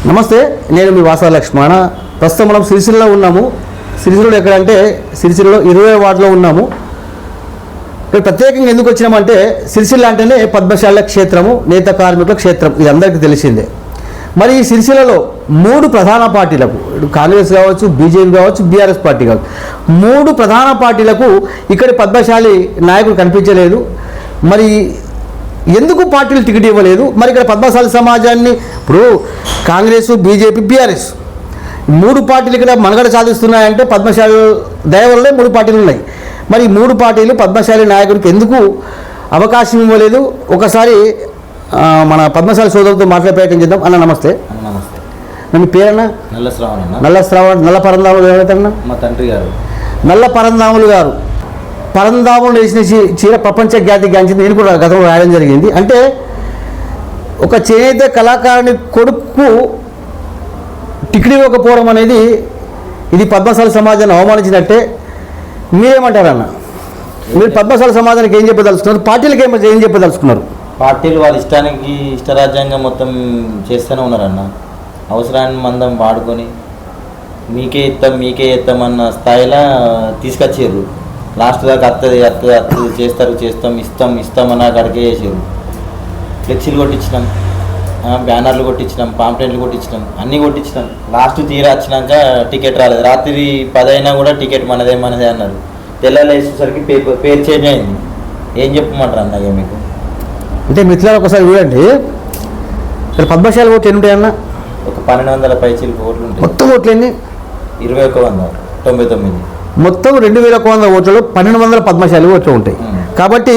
నమస్తే, నేను మీ వాసా లక్ష్మణ. ప్రస్తుతం మనం సిరిసిల్లలో ఉన్నాము. సిరిసిల్లలో ఎక్కడంటే సిరిసిల్లలో 20వ వార్డులో ఉన్నాము. ఇక్కడ ప్రత్యేకంగా ఎందుకు వచ్చినామంటే సిరిసిల్ల అంటేనే పద్మశాల క్షేత్రము, నేత కార్మికుల క్షేత్రం, ఇది అందరికీ తెలిసిందే. మరి ఈ సిరిసిల్లలో 3 ప్రధాన పార్టీలకు, కాంగ్రెస్ కావచ్చు, బీజేపీ కావచ్చు, బీఆర్ఎస్ పార్టీ కావచ్చు, 3 ప్రధాన పార్టీలకు ఇక్కడ పద్మశాలి నాయకులు కనిపించలేదు. మరి ఎందుకు పార్టీలు టికెట్ ఇవ్వలేదు? మరి ఇక్కడ పద్మశాలి సమాజాన్ని ఇప్పుడు కాంగ్రెస్, బీజేపీ, బీఆర్ఎస్ 3 పార్టీలు ఇక్కడ మనుగడ సాధిస్తున్నాయంటే పద్మశాలి దయ వల్లే 3 పార్టీలు ఉన్నాయి. మరి 3 పార్టీలు పద్మశాలి నాయకుడికి ఎందుకు అవకాశం ఇవ్వలేదు? ఒకసారి మన పద్మశాలి సోదరులతో మాట్లాడే ప్రయత్నం చేద్దాం. అన్న నమస్తే. నమస్తే. మీ పేరన్నా? నల్ల శ్రావణ్. నల్ల పరందాములు ఏమైతేనా? మా తండ్రి గారు నల్ల పరందాములు గారు. పరందాములు వేసిన చీర ప్రపంచ ఖ్యాతి గాంచింది. నేను కూడా గతంలో రాయడం జరిగింది. అంటే ఒక చేనేత కళాకారుని కొడుకు టికెట్ ఇవ్వకపోవడం అనేది ఇది పద్మశాలి సమాజాన్ని అవమానించినట్టే. మీరేమంటారన్న? మీరు పద్మశాలి సమాజానికి ఏం చెప్పదలుచుకున్నారు? పార్టీలకు ఏం చెప్పదలుచుకున్నారు? పార్టీలు వాళ్ళ ఇష్టానికి ఇష్టరాజ్యాంగం మొత్తం చేస్తూనే ఉన్నారన్న. అవసరాన్ని మందం వాడుకొని మీకే ఇస్తాం అన్న స్థాయిలో తీసుకొచ్చారు. లాస్ట్ దాకా అత్తది చేస్తారు, ఇస్తాం అన్న అక్కడికే చేసారు. ఫ్లెక్సీలు కొట్టించినాం, బ్యానర్లు కొట్టించినాం, పాంప్లెట్లు కొట్టించినాం, అన్నీ కొట్టించినాం. లాస్ట్ తీరా వచ్చినాక టికెట్ రాలేదు. రాత్రి 10 అయినా కూడా టికెట్ మనదే అన్నారు. తెల్లారి వేసేసరికి పేరు చేంజ్ అయింది. ఏం చెప్పమంటారు అన్నయ్య మీకు? అంటే మిత్రులు ఒకసారి చూడండి, ఇక్కడ పద్మశాలి ఓట్లు ఎన్ని ఉంటాయన్న? ఒక 1200 పైచీలకు ఓట్లు ఉంటాయి. మొత్తం ఓట్లు ఎన్ని? 2199. మొత్తం 2100 ఓట్లలో 1200 పద్మశాలి ఓట్లు ఉంటాయి. కాబట్టి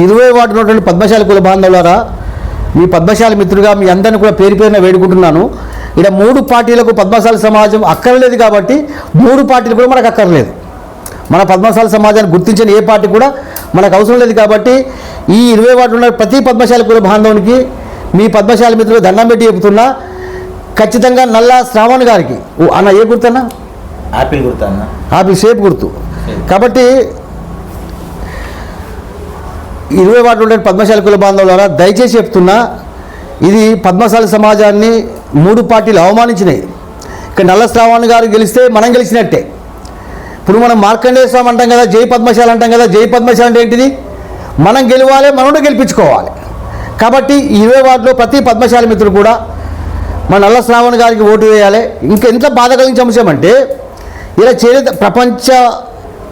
20 వార్డు ఉన్నటువంటి పద్మశాలి కుల బాంధవులారా, మీ పద్మశాలి మిత్రుడిగా మీ అందరిని కూడా పేరు పేరున వేడుకుంటున్నాను. ఇక్కడ 3 పార్టీలకు పద్మశాలి సమాజం అక్కర్లేదు కాబట్టి 3 పార్టీలు కూడా మనకు అక్కర్లేదు. మన పద్మశాలి సమాజాన్ని గుర్తించిన ఏ పార్టీ కూడా మనకు అవసరం లేదు. కాబట్టి ఈ 20 వార్డు ఉన్న ప్రతి పద్మశాలి కుల బాంధవునికి మీ పద్మశాలి మిత్రులు దండం పెట్టి చెబుతున్నా, ఖచ్చితంగా నల్ల శ్రావణ్ గారికి అన్న ఏ గుర్తన్నా? ఆపిల్ గుర్తు అన్న. ఆపిల్ షేప్ గుర్తు. కాబట్టి 20 వార్డు ఉండే పద్మశాలి కుల బాంధవులారా, దయచేసి చెప్తున్నా, ఇది పద్మశాలి సమాజాన్ని 3 పార్టీలు అవమానించినాయి. ఇక్కడ నల్ల శ్రావణ్ గారు గెలిస్తే మనం గెలిచినట్టే. ఇప్పుడు మనం మార్కండేయ స్వామి అంటాం కదా, జై పద్మశాలి అంటాం కదా. జై పద్మశాలి అంటే ఏంటిది? మనం గెలవాలి, మనం గెలిపించుకోవాలి. కాబట్టి 20 వార్డులో ప్రతి పద్మశాలి మిత్రులు కూడా మన నల్ల శ్రావణ్ గారికి ఓటు వేయాలి. ఇంకా ఎంత బాధ కలిగించే అంశం అంటే, ఇలా చేనేత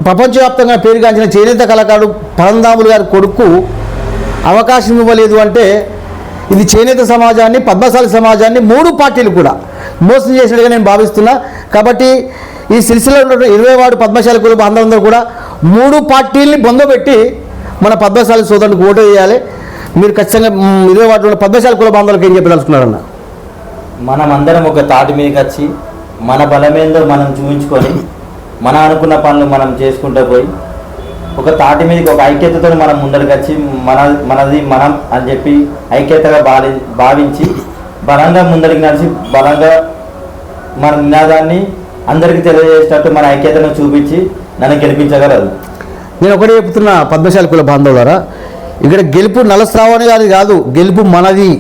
ప్రపంచవ్యాప్తంగా పేరుగాంచిన చేనేత కళాకారుడు పరందాములు గారి కొడుకు అవకాశం ఇవ్వలేదు అంటే ఇది చేనేత సమాజాన్ని, పద్మశాలి సమాజాన్ని 3 పార్టీలు కూడా మోసం చేసినట్టుగా నేను భావిస్తున్నా. కాబట్టి ఈ సిరిసిల్లలో ఉన్నటువంటి 20 వార్డు పద్మశాలి కుల బాంధవులందరూ కూడా 3 పార్టీల్ని బొందబెట్టి మన పద్మశాలి సోదరునికి ఓటు వేయాలి. మీరు ఖచ్చితంగా 20 వార్డులో పద్మశాలి కుల బాంధవులకు ఏం చెప్పదలుచుకున్నారన్న? మనం అందరం ఒక తాటి మీదకి వచ్చి మన బలమేందో మనం చూపించుకొని మన అనుకున్న పనులు మనం చేసుకుంటూ పోయి ఒక తాటి మీదకి ఒక ఐక్యతతో మనం ముందరికి వచ్చి మనది మనం అని చెప్పి ఐక్యతగా భావించి బలంగా ముందరికి నడిచి బలంగా మన నినాదాన్ని అందరికీ తెలియజేసేటట్టు మన ఐక్యతను చూపించి నన్ను గెలిపించగలరు. నేను ఒకటే చెప్తున్నా పద్మశాలి కుల బాంధవులారా, ఇక్కడ గెలుపు నల్ల శ్రావణి గారి కాదు, గెలుపు మనది.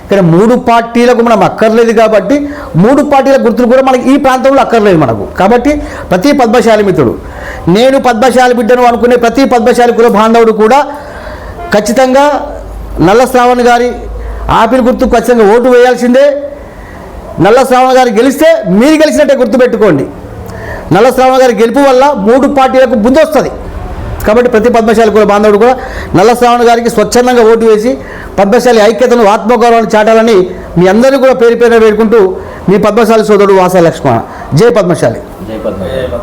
ఇక్కడ 3 పార్టీలకు మనం అక్కర్లేదు కాబట్టి 3 పార్టీల గుర్తులు కూడా మనకి ఈ ప్రాంతంలో అక్కర్లేదు మనకు. కాబట్టి ప్రతి పద్మశాలి మిత్రుడు, నేను పద్మశాలి బిడ్డను అనుకునే ప్రతి పద్మశాలి కుల బాంధవుడు కూడా ఖచ్చితంగా నల్ల శ్రావణ్ గారి ఆపిల్ గుర్తుకు ఖచ్చితంగా ఓటు వేయాల్సిందే. నల్ల శ్రావణ్ గారు గెలిస్తే మీరు గెలిచినట్టే గుర్తుపెట్టుకోండి. నల్ల శ్రావణ్ గారి గెలుపు వల్ల 3 పార్టీలకు బుద్ధి వస్తుంది. కాబట్టి ప్రతి పద్మశాలి కుల బాంధవుడు కూడా నల్ల శ్రావణ్ గారికి స్వచ్ఛందంగా ఓటు వేసి పద్మశాలి ఐక్యతను, ఆత్మగౌరవాన్ని చాటాలని మీ అందరినీ కూడా పేరు పేరున వేడుకుంటూ మీ పద్మశాలి సోదరుడు వాసా లక్ష్మణ. జై పద్మశాలి. జై పద్మశాలి.